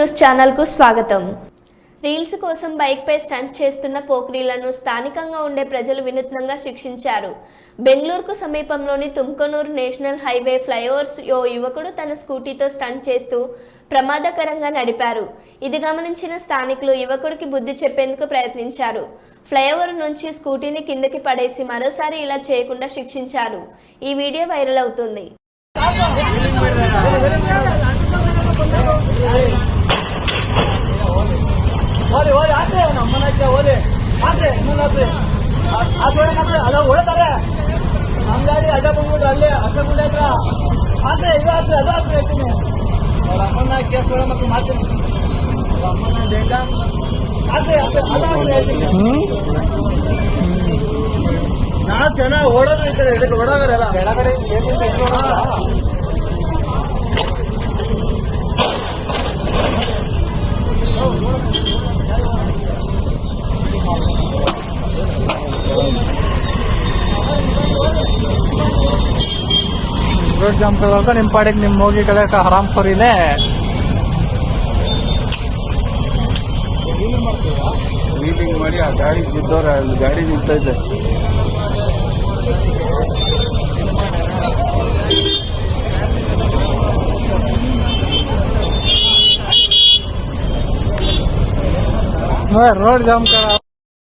News channel కు స్వాగతం. Reels కోసం బైక్ పై స్టంట్ చేస్తున్న పోక్రీలను స్థానికంగా ఉండే ప్రజలు వినూత్నంగా శిక్షించారు. బెంగళూరుకు సమీపంలోని తుమ్కనూరు నేషనల్ హైవే ఫ్లైఓవర్స్ ఓ యువకుడు తన స్కూటీతో స్టంట్ చేస్తూ ప్రమాదకరంగా నడిపారు. ఇది గమనించిన స్థానికులు యువకుడికి బుద్ధి చెప్పేందుకు ప్రయత్నించారు. ఫ్లైఓవర్ నుంచి స్కూటీని కిందకి పడేసి మరోసారి ఇలా చేయకుండా శిక్షించారు. ఈ వీడియో వైరల్ అవుతుంది. ಓದಿ ಆದ್ರೆ ನಮ್ಮನ್ನ ಓದಿ ಆದ್ರೆ ಇನ್ನೊಂದು ಅದ ಓಡ್ತಾರೆ ನಮ್ಮ ಗಾಡಿ ಅಡ್ಡ ಬಂದ್ಬಿಟ್ಟು ಅಲ್ಲೇ ಹಸಗುಂಡ ಹತ್ರ ಆದ್ರೆ ಇದು ಆದ್ರೆ ಅದು ಆದ್ರೆ ಹೇಳ್ತೀನಿ ಅವ್ರ ಅಮ್ಮನ ಕೇಸ್ ಕೊಡೋ ಮಕ್ಕಳು ಮಾಡ್ತೀನಿ ಅವ್ರ ಅಮ್ಮನ ಬೇಗ ಆದ್ರೆ ಅದಾದ್ರೆ ಹೇಳ್ತೀನಿ. ನಾವು ಚೆನ್ನಾಗಿ ಓಡೋದು ಈ ಕಡೆ ಇದಕ್ಕೆ ಓಡೋಗರಲ್ಲ ಕೆಳಗಡೆ रोड जाम करवाकर निम पाड़े निम होगी कलर का हराम खोरीले ಮೀಟಿಂಗ್ ಮಾಡಿ ಆ ಗಾಡಿ ಬಿದ್ದವ್ರ ಗಾಡಿ ನಿಂತ ಇದೆ. रोड जाम करा